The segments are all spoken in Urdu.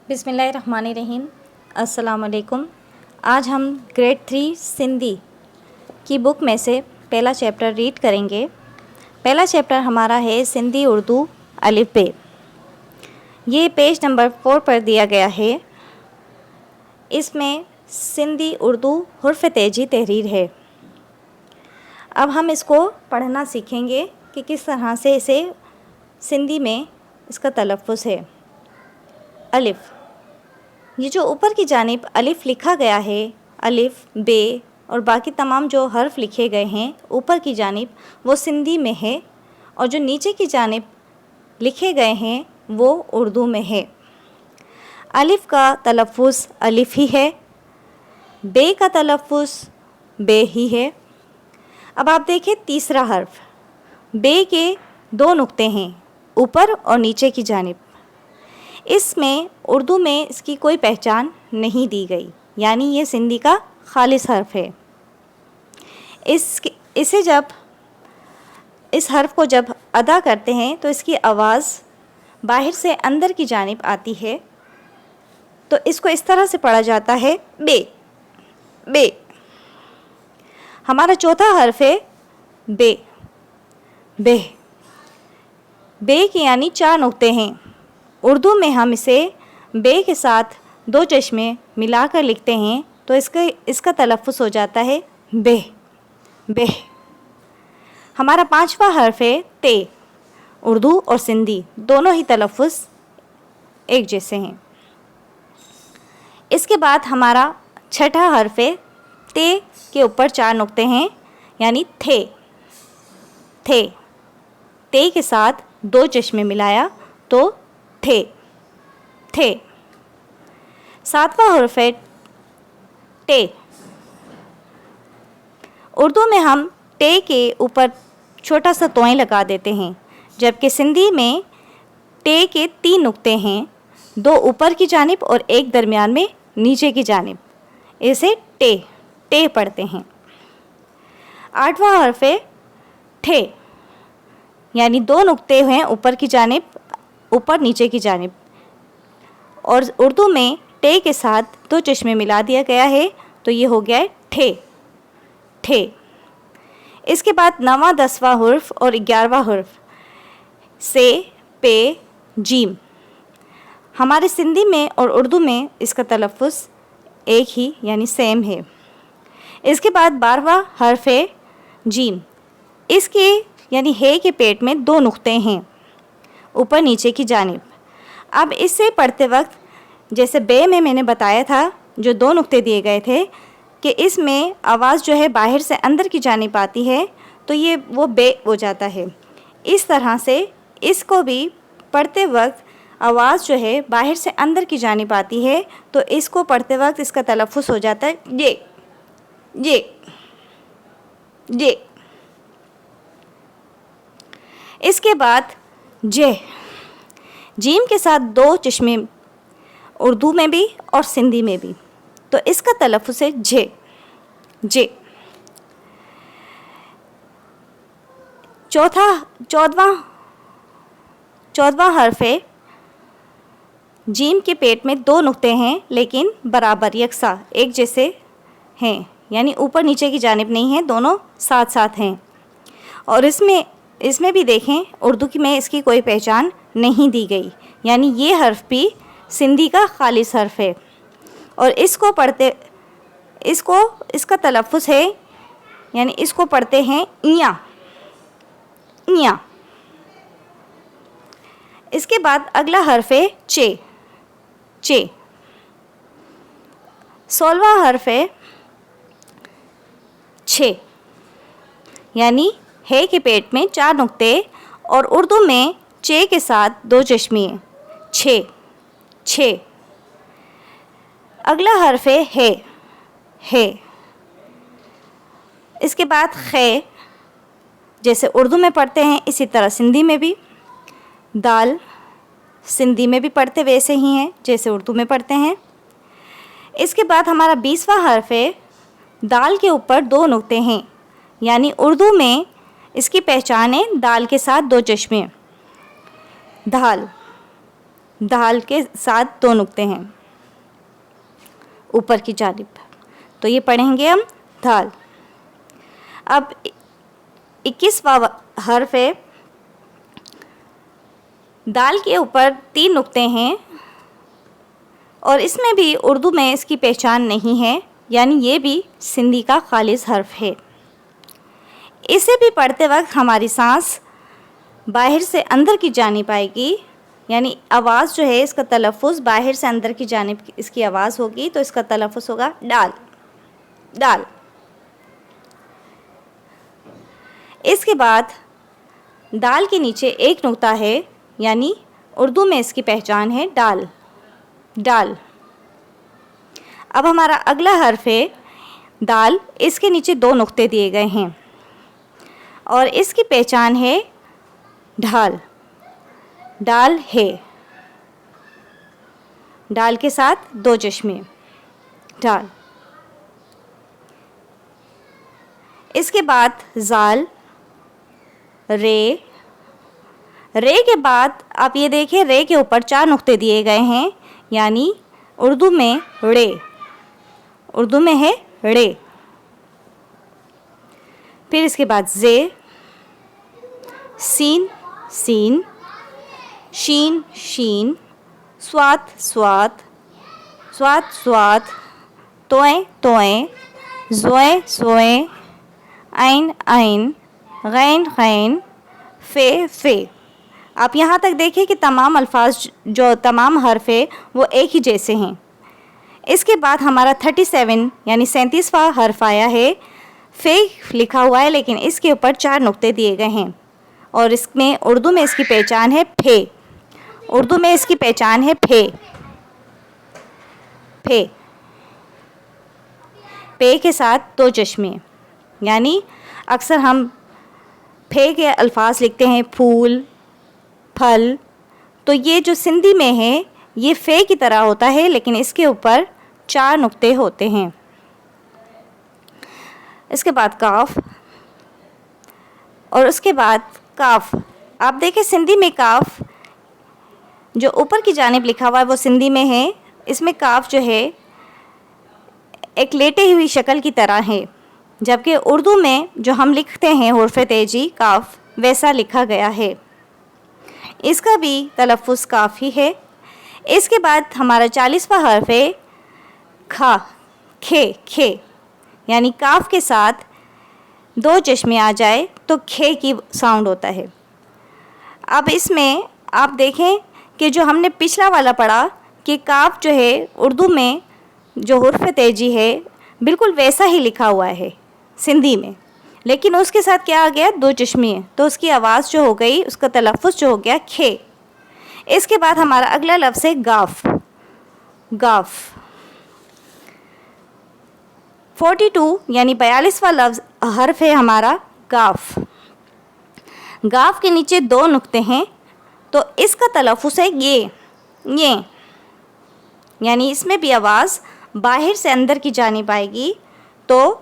بسم اللہ الرحمن الرحیم۔ السلام علیکم۔ آج ہم گریڈ 3 سندھی کی بک میں سے پہلا چیپٹر ریڈ کریں گے۔ پہلا چیپٹر ہمارا ہے سندھی اردو الف ب۔ یہ پیج نمبر 4 پر دیا گیا ہے۔ اس میں سندھی اردو حرف تہجی تحریر ہے۔ اب ہم اس کو پڑھنا سیکھیں گے کہ کس طرح سے اسے سندھی میں اس کا تلفظ ہے۔ الف، یہ جو اوپر کی جانب الف لکھا گیا ہے، الف، بے اور باقی تمام جو حرف لکھے گئے ہیں اوپر کی جانب وہ سندھی میں ہے، اور جو نیچے کی جانب لکھے گئے ہیں وہ اردو میں ہے۔ الف کا تلفظ الف ہی ہے، بے کا تلفظ بے ہی ہے۔ اب آپ دیکھیں تیسرا حرف، بے کے 2 نقطے ہیں اوپر اور نیچے کی جانب۔ اس میں اردو میں اس کی کوئی پہچان نہیں دی گئی، یعنی یہ سندھی کا خالص حرف ہے۔ اس حرف کو جب ادا کرتے ہیں تو اس کی آواز باہر سے اندر کی جانب آتی ہے، تو اس کو اس طرح سے پڑھا جاتا ہے بے بے۔ ہمارا چوتھا حرف ہے بے بے۔ بے کے یعنی 4 نقطے ہیں۔ اردو میں ہم اسے بے کے ساتھ 2 چشمے ملا کر لکھتے ہیں تو اس کا تلفظ ہو جاتا ہے بے بے۔ ہمارا 5واں حرف ہے تے۔ اردو اور سندھی دونوں ہی تلفظ ایک جیسے ہیں۔ اس کے بعد ہمارا 6واں حرف ہے تے کے اوپر 4 نقطے ہیں، یعنی تھے تھے۔ تے کے ساتھ 2 چشمے ملایا تو تھے تھے۔ 7واں حرف ہے ٹے۔ اردو میں ہم ٹے کے اوپر چھوٹا سا توئیں لگا دیتے ہیں، جبکہ سندھی میں ٹے کے 3 نقطے ہیں، 2 اوپر کی جانب اور 1 درمیان میں نیچے کی جانب۔ اسے ٹے ٹے پڑھتے ہیں۔ 8واں حرف ہے ٹھے، یعنی 2 نقطے ہیں اوپر کی جانب، اوپر نیچے کی جانب، اور اردو میں ٹے کے ساتھ 2 چشمے ملا دیا گیا ہے تو یہ ہو گیا ہے ٹھے ٹھے۔ اس کے بعد 9واں 10واں حرف اور 11واں حرف سے پے جیم۔ ہمارے سندھی میں اور اردو میں اس کا تلفظ ایک ہی یعنی سیم ہے۔ اس کے بعد 12واں حرف ہے جیم۔ اس کے یعنی ہے کے پیٹ میں 2 نقطے ہیں اوپر نیچے کی جانب۔ اب اس سے پڑھتے وقت جیسے بے میں نے بتایا تھا جو 2 نقطے دیے گئے تھے کہ اس میں آواز جو ہے باہر سے اندر کی جانب آتی ہے تو وہ بے ہو جاتا ہے۔ اس طرح سے اس کو بھی پڑھتے وقت آواز جو ہے باہر سے اندر کی جانب آتی ہے تو اس کو پڑھتے وقت اس کا تلفظ ہو جاتا ہے یہ یہ یہ۔ اس کے بعد جے، جیم کے ساتھ 2 چشمے اردو میں بھی اور سندھی میں بھی، تو اس کا تلفظ ہے جے جے۔ 14واں حرف ہے جیم کے پیٹ میں 2 نقطے ہیں لیکن برابر یکساں ایک جیسے ہیں، یعنی اوپر نیچے کی جانب نہیں ہیں، دونوں ساتھ ساتھ ہیں۔ اور اس میں بھی دیکھیں اردو میں اس کی کوئی پہچان نہیں دی گئی، یعنی یہ حرف بھی سندھی کا خالص حرف ہے، اور اس کا تلفظ ہے یعنی اس کو پڑھتے ہیں ایاں ایاں۔ اس کے بعد اگلا حرف ہے چے چے۔ 16واں حرف ہے چھے، یعنی ہے کے پیٹ میں 4 نقطے اور اردو میں چے کے ساتھ 2 چشمے چھے چھے۔ اگلا حرف ہے ہے۔ اس کے بعد خے، جیسے اردو میں پڑھتے ہیں اسی طرح سندھی میں بھی۔ دال، سندھی میں بھی پڑھتے ویسے ہی ہیں جیسے اردو میں پڑھتے ہیں۔ اس کے بعد ہمارا 20واں حرف ہے دال کے اوپر 2 نقطے ہیں، یعنی اردو میں اس کی پہچان ہے دال کے ساتھ 2 چشمے۔ دھال دال کے ساتھ 2 نقطے ہیں اوپر کی جانب. تو یہ پڑھیں گے ہم دال. اب 21واں حرف ہے. دال کے اوپر 3 نقطے ہیں اور اس میں بھی اردو میں اس کی پہچان نہیں ہے، یعنی یہ بھی سندھی کا خالص حرف ہے. اسے بھی پڑھتے وقت ہماری سانس باہر سے اندر کی جانب آئے گی، یعنی آواز جو ہے اس کا تلفظ باہر سے اندر کی جانب اس کی آواز ہوگی، تو اس کا تلفظ ہوگا ڈال ڈال. اس کے بعد دال کے نیچے 1 نقطہ ہے، یعنی اردو میں اس کی پہچان ہے ڈال ڈال. اب ہمارا اگلا حرف ہے دال. اس کے نیچے 2 نقطے دیے گئے ہیں اور اس کی پہچان ہے ڈھال ڈال ہے. ڈال کے ساتھ 2 چشمے ڈال. اس کے بعد زال رے. رے کے بعد آپ یہ دیکھیں رے کے اوپر 4 نقطے دیے گئے ہیں، یعنی اردو میں رے. اردو میں ہے رے. پھر اس کے بعد زے سین سین شین شین سوات سوات سوات سوات توئیں توئیں زوئیں زوئیں عین عین غین غین فے فے. آپ یہاں تک دیکھیں کہ تمام الفاظ جو تمام حرف ہے وہ ایک ہی جیسے ہیں. اس کے بعد ہمارا 37 یعنی 37واں حرف آیا ہے. فے لکھا ہوا ہے لیکن اس کے اوپر 4 نقطے دیے گئے ہیں اور اس میں اردو میں اس کی پہچان ہے پھے. اردو میں اس کی پہچان ہے پھے پھے. پے کے ساتھ 2 چشمے، یعنی اکثر ہم پھے کے الفاظ لکھتے ہیں پھول پھل، تو یہ جو سندھی میں ہے یہ فے کی طرح ہوتا ہے لیکن اس کے اوپر 4 نقطے ہوتے ہیں. اس کے بعد کاف اور اس کے بعد کاف. آپ دیکھیں سندھی میں کاف جو اوپر کی جانب لکھا ہوا ہے وہ سندھی میں ہے. اس میں کاف جو ہے ایک لیٹے ہوئی شکل کی طرح ہے، جبکہ اردو میں جو ہم لکھتے ہیں حرف تیجی کاف ویسا لکھا گیا ہے. اس کا بھی تلفظ کاف ہی ہے. اس کے بعد ہمارا 40واں حرف ہے کھا کھے کھے، یعنی کاف کے ساتھ 2 چشمے آ جائے تو کھے کی ساؤنڈ ہوتا ہے. اب اس میں آپ دیکھیں کہ جو ہم نے پچھلا والا پڑھا کہ کاف جو ہے اردو میں جو حرف تیجی ہے بالکل ویسا ہی لکھا ہوا ہے سندھی میں، لیکن اس کے ساتھ کیا آ گیا 2 چشمے، تو اس کی آواز جو ہو گئی اس کا تلفظ جو ہو گیا کھے. اس کے بعد ہمارا اگلا لفظ ہے گاف گاف. 42 یعنی 42واں لفظ حرف ہے ہمارا گاف. گاف کے نیچے 2 نقطے ہیں تو اس کا تلفظ ہے یہ، یعنی اس میں بھی آواز باہر سے اندر کی جانب آئے گی، تو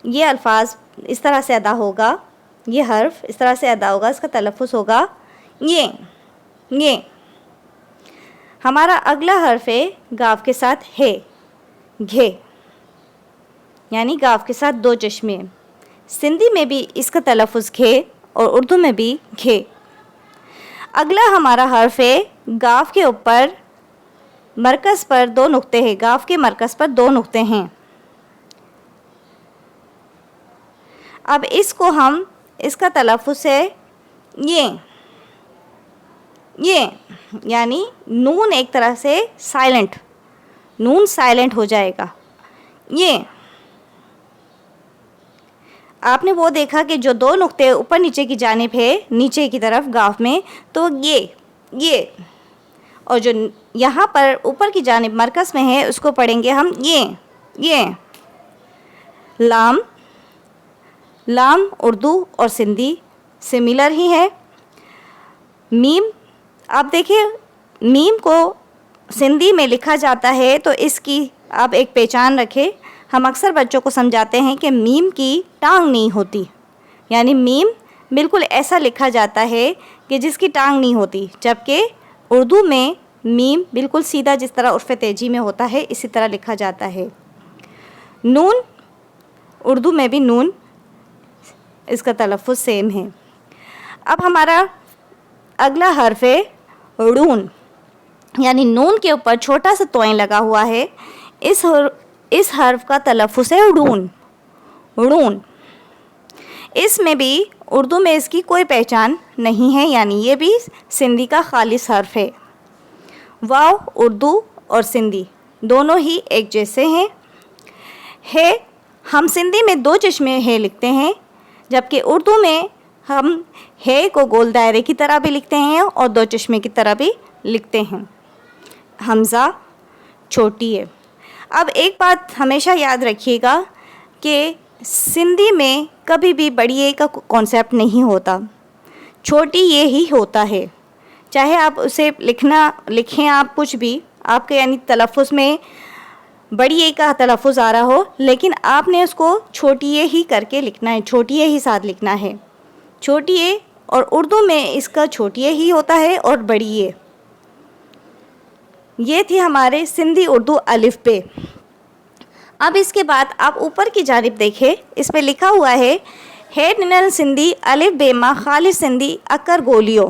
یہ الفاظ اس طرح سے ادا ہوگا، یہ حرف اس طرح سے ادا ہوگا، اس کا تلفظ ہوگا یہ. ہمارا اگلا حرف ہے گاف کے ساتھ ہے گھے، یعنی گاف کے ساتھ 2 چشمے. سندھی میں بھی اس کا تلفظ گھے اور اردو میں بھی گھے. اگلا ہمارا حرف ہے گاف کے اوپر مرکز پر 2 نقطے ہیں. گاف کے مرکز پر 2 نقطے ہیں. اب اس کو ہم اس کا تلفظ ہے یہ، یعنی نون ایک طرح سے سائلنٹ، نون سائلنٹ ہو جائے گا. یہ آپ نے وہ دیکھا کہ جو 2 نقطے اوپر نیچے کی جانب ہے نیچے کی طرف گاف میں، تو یہ اور جو یہاں پر اوپر کی جانب مرکز میں ہے اس کو پڑھیں گے ہم یہ. لام لام اردو اور سندھی سملر ہی ہے. میم آپ دیکھیں میم کو سندھی میں لکھا جاتا ہے تو اس کی آپ ایک پہچان رکھیں. ہم اکثر بچوں کو سمجھاتے ہیں کہ میم کی ٹانگ نہیں ہوتی، یعنی میم بالکل ایسا لکھا جاتا ہے کہ جس کی ٹانگ نہیں ہوتی، جبکہ اردو میں میم بالکل سیدھا جس طرح عرف تہجی میں ہوتا ہے اسی طرح لکھا جاتا ہے. نون اردو میں بھی نون اس کا تلفظ سیم ہے. اب ہمارا اگلا حرف ہے ڑون، یعنی نون کے اوپر چھوٹا سا توئیں لگا ہوا ہے. اس حرف کا تلفظ ہے ڑون. ڑون اس میں بھی اردو میں اس کی کوئی پہچان نہیں ہے، یعنی یہ بھی سندھی کا خالص حرف ہے. واو اردو اور سندھی دونوں ہی ایک جیسے ہیں. ہے ہم سندھی میں دو چشمے ہے لکھتے ہیں، جبکہ اردو میں ہم ہے کو گول دائرے کی طرح بھی لکھتے ہیں اور دو چشمے کی طرح بھی لکھتے ہیں. حمزہ چھوٹی ہے. اب ایک بات ہمیشہ یاد رکھیے گا کہ سندھی میں کبھی بھی بڑی اے کا کانسیپٹ نہیں ہوتا، چھوٹی یہ ہی ہوتا ہے. چاہے آپ اسے لکھیں آپ کچھ بھی، آپ کے یعنی تلفظ میں بڑی اے کا تلفظ آ رہا ہو، لیکن آپ نے اس کو چھوٹی اے ہی کر کے لکھنا ہے، چھوٹی اے ہی ساتھ لکھنا ہے. چھوٹی اے اور اردو میں اس کا چھوٹی اے ہی ہوتا ہے اور بڑی اے. یہ تھی ہمارے سندھی اردو الف بے. اب اس کے بعد آپ اوپر کی جانب دیکھیں، اس پہ لکھا ہوا ہے ہیڈ ننل سندھی الف بے ماں خالص سندھی اکر گولیو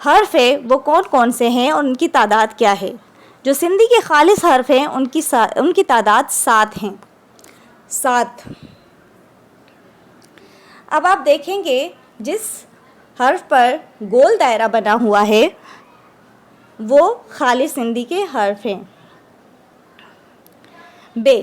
حرف ہے وہ کون کون سے ہیں اور ان کی تعداد کیا ہے. جو سندھی کے خالص حرف ہیں ان کی تعداد 7 ہیں. 7. اب آپ دیکھیں گے جس حرف پر گول دائرہ بنا ہوا ہے وہ خالص سندھی کے حرف ہیں. بے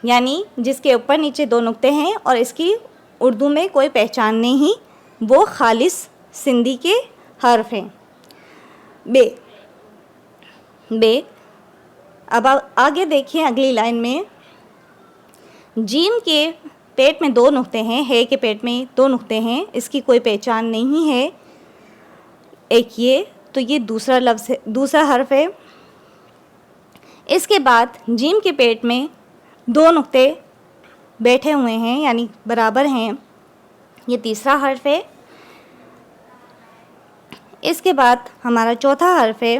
یعنی جس کے اوپر نیچے 2 نقطے ہیں اور اس کی اردو میں کوئی پہچان نہیں، وہ خالص سندھی کے حرف ہیں. بے. اب آگے دیکھیں اگلی لائن میں جیم کے پیٹ میں 2 نقطے ہیں، ہے کے پیٹ میں 2 نقطے ہیں، اس کی کوئی پہچان نہیں ہے. ایک یہ تو یہ دوسرا حرف ہے. اس کے بعد جیم کے پیٹ میں 2 نقطے بیٹھے ہوئے ہیں یعنی برابر ہیں، یہ تیسرا حرف ہے. اس کے بعد ہمارا چوتھا حرف ہے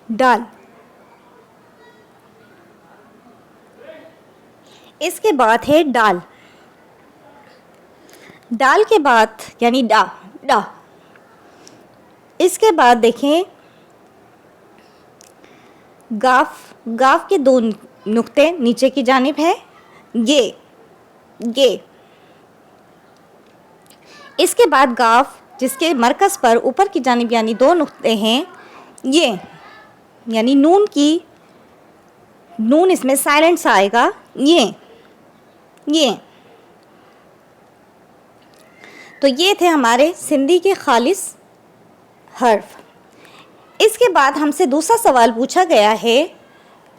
ڈال. اس کے بعد ہے ڈال. ڈال کے بعد یعنی ڈا. اس کے بعد دیکھیں گاف کے 2 نقطے نیچے کی جانب ہے، گے. اس کے بعد گاف جس کے مرکز پر اوپر کی جانب یعنی 2 نقطے ہیں، یہ یعنی نون اس میں سائلنٹ سا آئے گا، یہ. تو یہ تھے ہمارے سندھی کے خالص حرف. اس کے بعد ہم سے دوسرا سوال پوچھا گیا ہے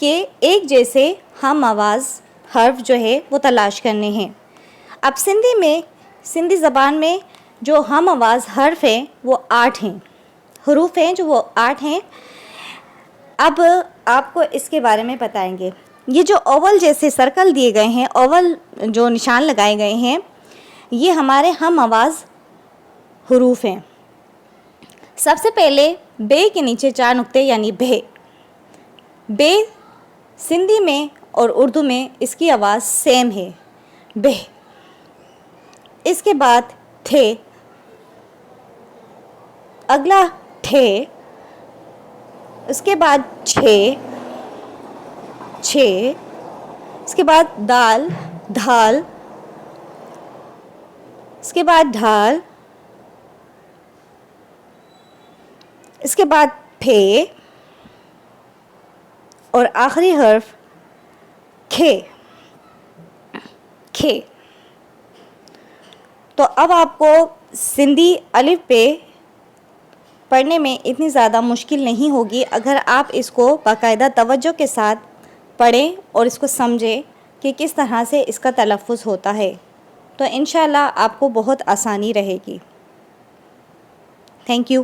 کہ ایک جیسے ہم آواز حرف جو ہے وہ تلاش کرنے ہیں. اب سندھی زبان میں جو ہم آواز حرف ہیں وہ 8 ہیں، حروف ہیں جو وہ 8 ہیں. اب آپ کو اس کے بارے میں بتائیں گے. یہ جو اوول جیسے سرکل دیے گئے ہیں، اوول جو نشان لگائے گئے ہیں، یہ ہمارے ہم آواز حروف ہیں. سب سے پہلے بے کے نیچے 4 نقطے یعنی بے سندھی میں اور اردو میں اس کی آواز سیم ہے، بے. اس کے بعد تھے، اگلا ٹھے، اس کے بعد چھے، اس کے بعد دھال، اس کے بعد ڈھال، اس کے بعد پھے اور آخری حرف کھے. تو اب آپ کو سندھی الف بے پڑھنے میں اتنی زیادہ مشکل نہیں ہوگی اگر آپ اس کو باقاعدہ توجہ کے ساتھ پڑھیں اور اس کو سمجھیں کہ کس طرح سے اس کا تلفظ ہوتا ہے. تو انشاءاللہ آپ کو بہت آسانی رہے گی. Thank you.